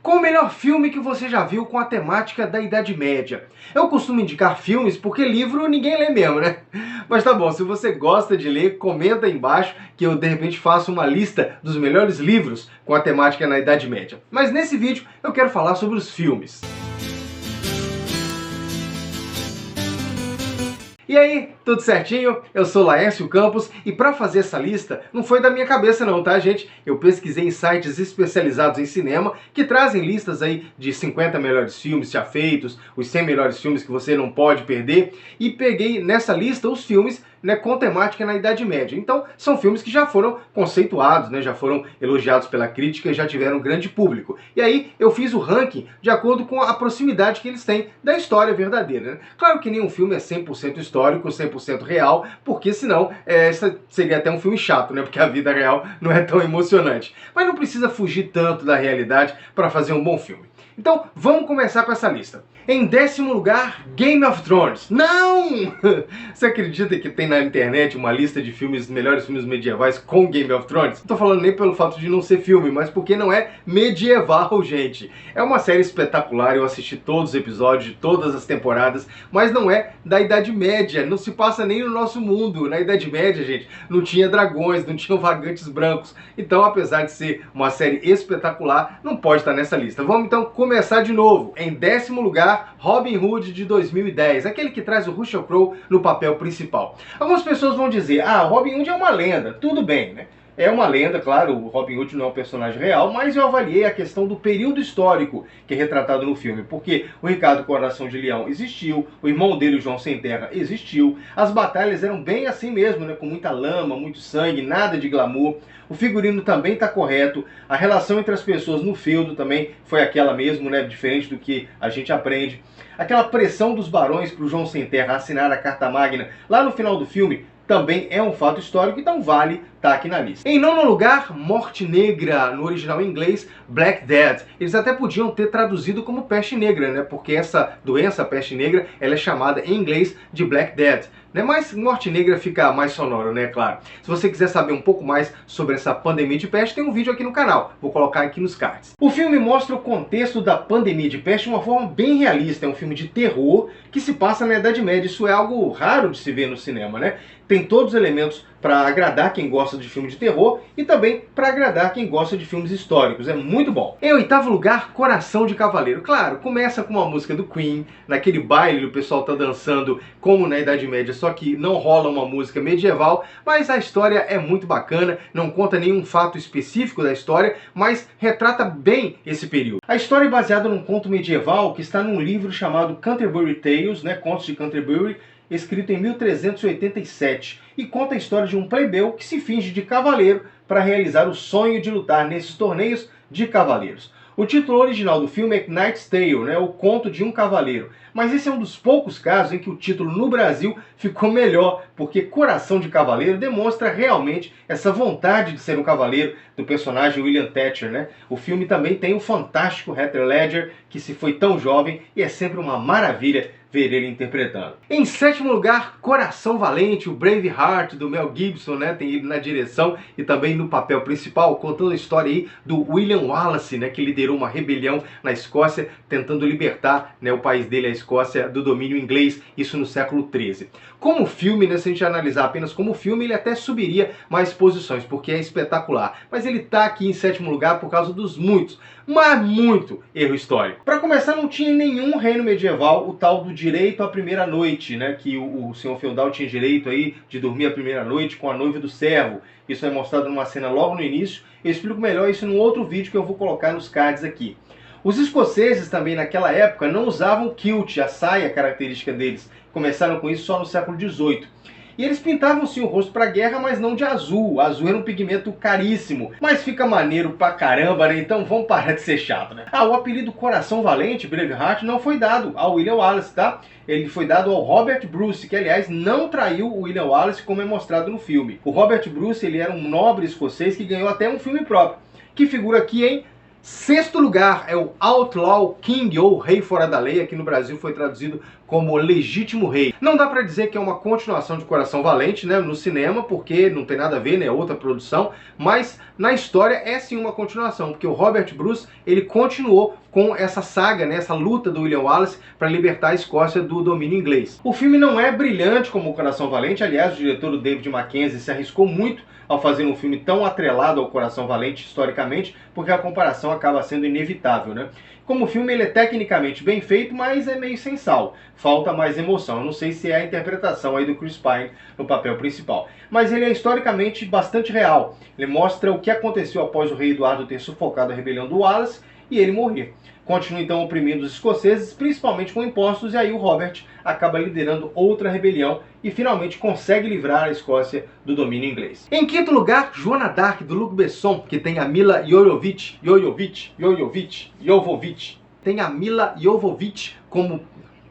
Qual o melhor filme que você já viu com a temática da Idade Média? Eu costumo indicar filmes porque livro ninguém lê mesmo, né? Mas tá bom, se você gosta de ler, comenta aí embaixo que eu de repente faço uma lista dos melhores livros com a temática na Idade Média. Mas nesse vídeo eu quero falar sobre os filmes. E aí, tudo certinho? Eu sou Laércio Campos e para fazer essa lista não foi da minha cabeça não, tá, gente? Eu pesquisei em sites especializados em cinema que trazem listas aí de 50 melhores filmes já feitos, os 100 melhores filmes que você não pode perder, e peguei nessa lista os filmes com temática na Idade Média. Então, são filmes que já foram conceituados, já foram elogiados pela crítica e já tiveram grande público. E aí, eu fiz o ranking de acordo com a proximidade que eles têm da história verdadeira, né? Claro que nenhum filme é 100% histórico, 100% real, porque senão seria até um filme chato, né? Porque a vida real não é tão emocionante. Mas não precisa fugir tanto da realidade para fazer um bom filme. Então, vamos começar com essa lista. Em 10º lugar, Game of Thrones. Não! Você acredita que tem na internet uma lista de filmes, melhores filmes medievais com Game of Thrones? Não tô falando nem pelo fato de não ser filme, mas porque não é medieval, gente. É uma série espetacular, eu assisti todos os episódios de todas as temporadas, mas não é da Idade Média, não se passa nem no nosso mundo. Na Idade Média, gente, não tinha dragões, não tinham vagantes brancos. Então, apesar de ser uma série espetacular, não pode estar nessa lista. Vamos então começar de novo. Em 10º lugar, Robin Hood de 2010, aquele que traz o Russell Crowe no papel principal. Algumas pessoas vão dizer, Robin Hood é uma lenda. Tudo bem, né? É uma lenda, claro, o Robin Hood não é um personagem real, mas eu avaliei a questão do período histórico que é retratado no filme, porque o Ricardo Coração de Leão existiu, o irmão dele, o João Sem Terra, existiu, as batalhas eram bem assim mesmo, com muita lama, muito sangue, nada de glamour, o figurino também está correto, a relação entre as pessoas no feudo também foi aquela mesmo, diferente do que a gente aprende. Aquela pressão dos barões para o João Sem Terra assinar a Carta Magna lá no final do filme também é um fato histórico, então vale estar aqui na lista. Em 9º lugar, Morte Negra, no original em inglês, Black Death. Eles até podiam ter traduzido como Peste Negra, porque essa doença, a Peste Negra, ela é chamada em inglês de Black Death. Mas Morte Negra fica mais sonoro, claro. Se você quiser saber um pouco mais sobre essa pandemia de peste, tem um vídeo aqui no canal. Vou colocar aqui nos cards. O filme mostra o contexto da pandemia de peste de uma forma bem realista. É um filme de terror que se passa na Idade Média. Isso é algo raro de se ver no cinema, Tem todos os elementos para agradar quem gosta de filme de terror e também para agradar quem gosta de filmes históricos. É muito bom. Em 8º lugar, Coração de Cavaleiro. Claro, começa com uma música do Queen, naquele baile o pessoal tá dançando como na Idade Média, só que não rola uma música medieval, mas a história é muito bacana, não conta nenhum fato específico da história, mas retrata bem esse período. A história é baseada num conto medieval que está num livro chamado Canterbury Tales, Contos de Canterbury, escrito em 1387, e conta a história de um plebeu que se finge de cavaleiro para realizar o sonho de lutar nesses torneios de cavaleiros. O título original do filme é Knight's Tale, o conto de um cavaleiro. Mas esse é um dos poucos casos em que o título no Brasil ficou melhor, porque Coração de Cavaleiro demonstra realmente essa vontade de ser um cavaleiro do personagem William Thatcher, O filme também tem o fantástico Heath Ledger, que se foi tão jovem e é sempre uma maravilha ver ele interpretando. Em 7º lugar, Coração Valente, o Braveheart do Mel Gibson, tem ele na direção e também no papel principal, contando a história aí do William Wallace, que liderou uma rebelião na Escócia, tentando libertar o país dele, a Escócia, do domínio inglês, isso no século XIII. Como filme, se a gente analisar apenas como filme, ele até subiria mais posições, porque é espetacular. Mas ele está aqui em 7º lugar por causa dos muitos, mas muito erro histórico. Para começar, não tinha nenhum reino medieval o tal do direito à primeira noite, que o senhor feudal tinha direito aí de dormir a primeira noite com a noiva do servo. Isso é mostrado numa cena logo no início. Eu explico melhor isso num outro vídeo que eu vou colocar nos cards aqui. Os escoceses também naquela época não usavam kilt, a saia característica deles. Começaram com isso só no século XVIII. E eles pintavam sim o rosto para guerra, mas não de azul. O azul era um pigmento caríssimo, mas fica maneiro pra caramba, Então vamos parar de ser chato, o apelido Coração Valente, Braveheart, não foi dado ao William Wallace, Ele foi dado ao Robert Bruce, que aliás não traiu o William Wallace como é mostrado no filme. O Robert Bruce, ele era um nobre escocês que ganhou até um filme próprio, que figura aqui em 6º lugar, é o Outlaw King, ou Rei Fora da Lei, aqui no Brasil foi traduzido como legítimo rei. Não dá pra dizer que é uma continuação de Coração Valente, né, no cinema, porque não tem nada a ver, né, outra produção, mas na história é sim uma continuação, porque o Robert Bruce, ele continuou com essa saga, né, essa luta do William Wallace para libertar a Escócia do domínio inglês. O filme não é brilhante como o Coração Valente, aliás, o diretor, o David Mackenzie, se arriscou muito ao fazer um filme tão atrelado ao Coração Valente historicamente, porque a comparação acaba sendo inevitável, né? Como filme, ele é tecnicamente bem feito, mas é meio sem sal. Falta mais emoção. Eu não sei se é a interpretação aí do Chris Pine no papel principal. Mas ele é historicamente bastante real. Ele mostra o que aconteceu após o rei Eduardo ter sufocado a rebelião do Wallace e ele morrer. Continua então oprimindo os escoceses, principalmente com impostos, e aí o Robert acaba liderando outra rebelião e finalmente consegue livrar a Escócia do domínio inglês. Em quinto lugar, Joana d'Arc, do Luc Besson, que tem a Mila Jovovich. Tem a Mila Jovovich como...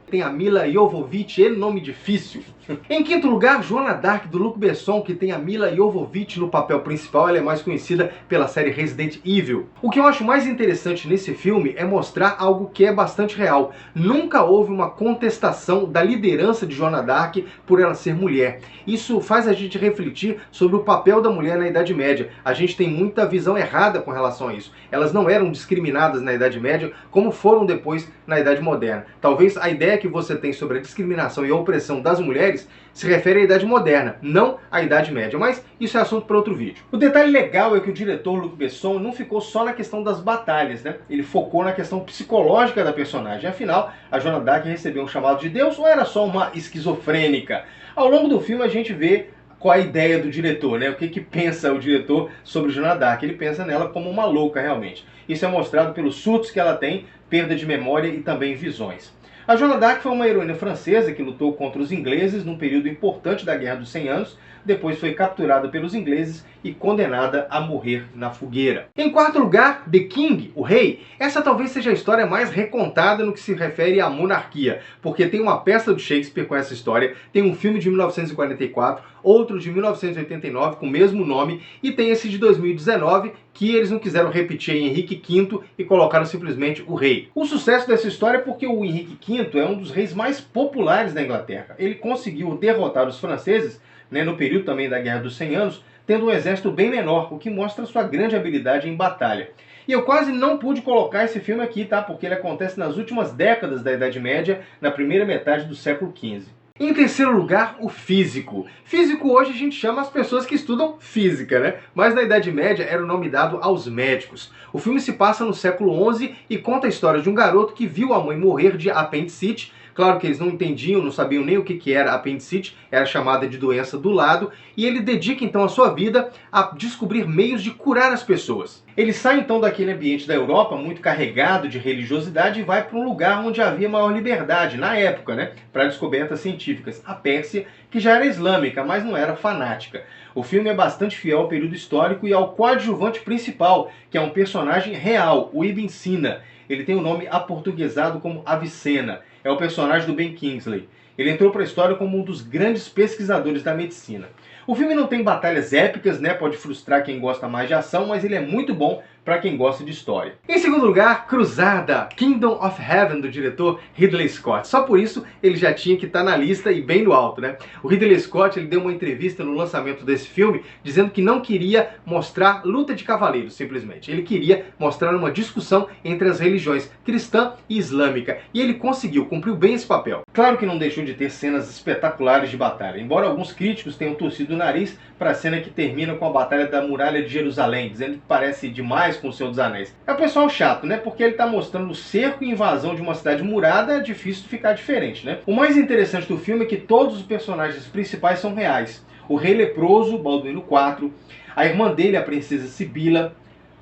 Tem a Mila Jovovich, é nome difícil. Em quinto lugar, Joana d'Arc, do Luc Besson, que tem a Mila Jovovich no papel principal. Ela é mais conhecida pela série Resident Evil. O que eu acho mais interessante nesse filme é mostrar algo que é bastante real. Nunca houve uma contestação da liderança de Joana d'Arc por ela ser mulher. Isso faz a gente refletir sobre o papel da mulher na Idade Média. A gente tem muita visão errada com relação a isso. Elas não eram discriminadas na Idade Média como foram depois na Idade Moderna. Talvez a ideia que você tem sobre a discriminação e a opressão das mulheres se refere à Idade Moderna, não à Idade Média, mas isso é assunto para outro vídeo. O detalhe legal é que o diretor Luc Besson não ficou só na questão das batalhas, né? Ele focou na questão psicológica da personagem. Afinal, a Joana d'Arc recebeu um chamado de Deus ou era só uma esquizofrênica? Ao longo do filme a gente vê qual a ideia do diretor, né? O que pensa o diretor sobre Joana d'Arc? Ele pensa nela como uma louca, realmente. Isso é mostrado pelos surtos que ela tem, perda de memória e também visões. A Joana d'Arc foi uma heroína francesa que lutou contra os ingleses num período importante da Guerra dos 100 Anos, depois foi capturada pelos ingleses e condenada a morrer na fogueira. Em quarto lugar, The King, o Rei. Essa talvez seja a história mais recontada no que se refere à monarquia, porque tem uma peça do Shakespeare com essa história, tem um filme de 1944, outro de 1989 com o mesmo nome, e tem esse de 2019, que eles não quiseram repetir em Henrique V e colocaram simplesmente o rei. O sucesso dessa história é porque o Henrique V é um dos reis mais populares da Inglaterra. Ele conseguiu derrotar os franceses, né, no período também da Guerra dos 100 Anos, tendo um exército bem menor, o que mostra sua grande habilidade em batalha. E eu quase não pude colocar esse filme aqui, tá? Porque ele acontece nas últimas décadas da Idade Média, na primeira metade do século XV. Em terceiro lugar, o Físico. Físico hoje a gente chama as pessoas que estudam física, né? Mas na Idade Média era o nome dado aos médicos. O filme se passa no século XI e conta a história de um garoto que viu a mãe morrer de apendicite. Claro que eles não entendiam, não sabiam nem o que era apendicite, era chamada de doença do lado, e ele dedica então a sua vida a descobrir meios de curar as pessoas. Ele sai então daquele ambiente da Europa, muito carregado de religiosidade, e vai para um lugar onde havia maior liberdade, na época, né, para descobertas científicas, a Pérsia, que já era islâmica, mas não era fanática. O filme é bastante fiel ao período histórico e ao coadjuvante principal, que é um personagem real, o Ibn Sina. Ele tem o nome aportuguesado como Avicena. É o personagem do Ben Kingsley. Ele entrou para a história como um dos grandes pesquisadores da medicina. O filme não tem batalhas épicas, né? Pode frustrar quem gosta mais de ação, mas ele é muito bom para quem gosta de história. Em segundo lugar, Cruzada, Kingdom of Heaven, do diretor Ridley Scott. Só por isso ele já tinha que estar na lista e bem no alto, né? O Ridley Scott, ele deu uma entrevista no lançamento desse filme dizendo que não queria mostrar luta de cavaleiros, simplesmente. Ele queria mostrar uma discussão entre as religiões cristã e islâmica. E ele conseguiu, cumpriu bem esse papel. Claro que não deixou de ter cenas espetaculares de batalha, embora alguns críticos tenham torcido o nariz para a cena que termina com a Batalha da Muralha de Jerusalém, dizendo que parece demais com o Senhor dos Anéis. É o pessoal chato, né? Porque ele está mostrando o cerco e invasão de uma cidade murada, é difícil de ficar diferente, né? O mais interessante do filme é que todos os personagens principais são reais. O rei leproso, Balduíno IV, a irmã dele, a princesa Sibila,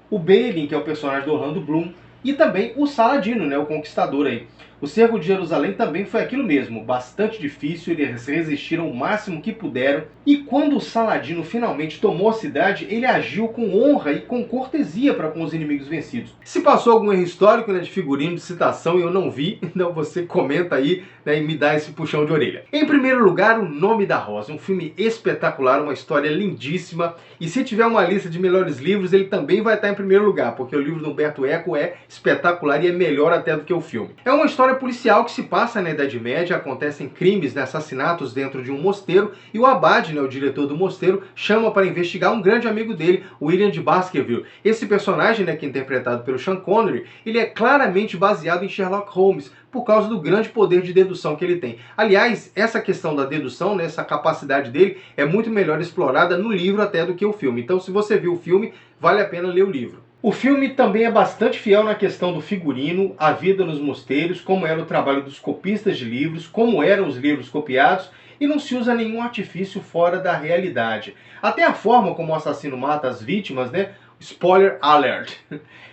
o Balin, que é o personagem do Orlando Bloom, e também o Saladino, né, o conquistador aí. O cerco de Jerusalém também foi aquilo mesmo, bastante difícil, eles resistiram o máximo que puderam. E quando o Saladino finalmente tomou a cidade, ele agiu com honra e com cortesia para com os inimigos vencidos. Se passou algum erro histórico, né, de figurino, de citação, e eu não vi, então você comenta aí, né, e me dá esse puxão de orelha. Em primeiro lugar, O Nome da Rosa, um filme espetacular, uma história lindíssima, e se tiver uma lista de melhores livros, ele também vai estar em primeiro lugar, porque o livro do Humberto Eco é espetacular e é melhor até do que o filme. É uma história policial que se passa na Idade Média, acontecem crimes, né, assassinatos dentro de um mosteiro, e o abade, né, o diretor do mosteiro, chama para investigar um grande amigo dele, William de Baskerville. Esse personagem, né, que é interpretado pelo Sean Connery, ele é claramente baseado em Sherlock Holmes, por causa do grande poder de dedução que ele tem. Aliás, essa questão da dedução, né, essa capacidade dele, é muito melhor explorada no livro até do que o filme. Então, se você viu o filme, vale a pena ler o livro. O filme também é bastante fiel na questão do figurino, a vida nos mosteiros, como era o trabalho dos copistas de livros, como eram os livros copiados, e não se usa nenhum artifício fora da realidade. Até a forma como o assassino mata as vítimas, né? Spoiler alert!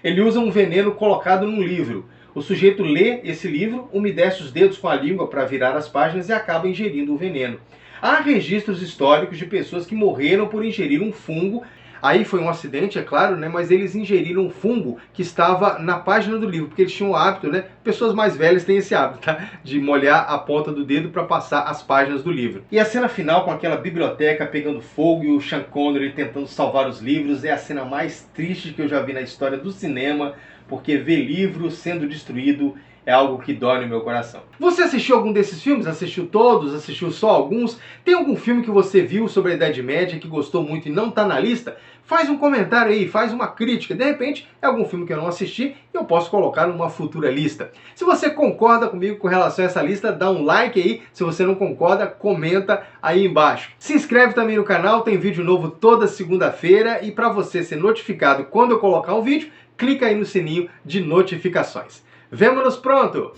Ele usa um veneno colocado num livro. O sujeito lê esse livro, umedece os dedos com a língua para virar as páginas e acaba ingerindo o veneno. Há registros históricos de pessoas que morreram por ingerir um fungo. Aí foi um acidente, é claro, né? Mas eles ingeriram um fungo que estava na página do livro, porque eles tinham o hábito, né? Pessoas mais velhas têm esse hábito, tá? De molhar a ponta do dedo para passar as páginas do livro. E a cena final com aquela biblioteca pegando fogo e o Sean Connery tentando salvar os livros é a cena mais triste que eu já vi na história do cinema, porque ver livro sendo destruído é algo que dói no meu coração. Você assistiu algum desses filmes? Assistiu todos? Assistiu só alguns? Tem algum filme que você viu sobre a Idade Média que gostou muito e não está na lista? Faz um comentário aí, faz uma crítica. De repente, é algum filme que eu não assisti e eu posso colocar numa futura lista. Se você concorda comigo com relação a essa lista, dá um like aí. Se você não concorda, comenta aí embaixo. Se inscreve também no canal, tem vídeo novo toda segunda-feira. E para você ser notificado quando eu colocar um vídeo, clica aí no sininho de notificações. Vemo-nos pronto!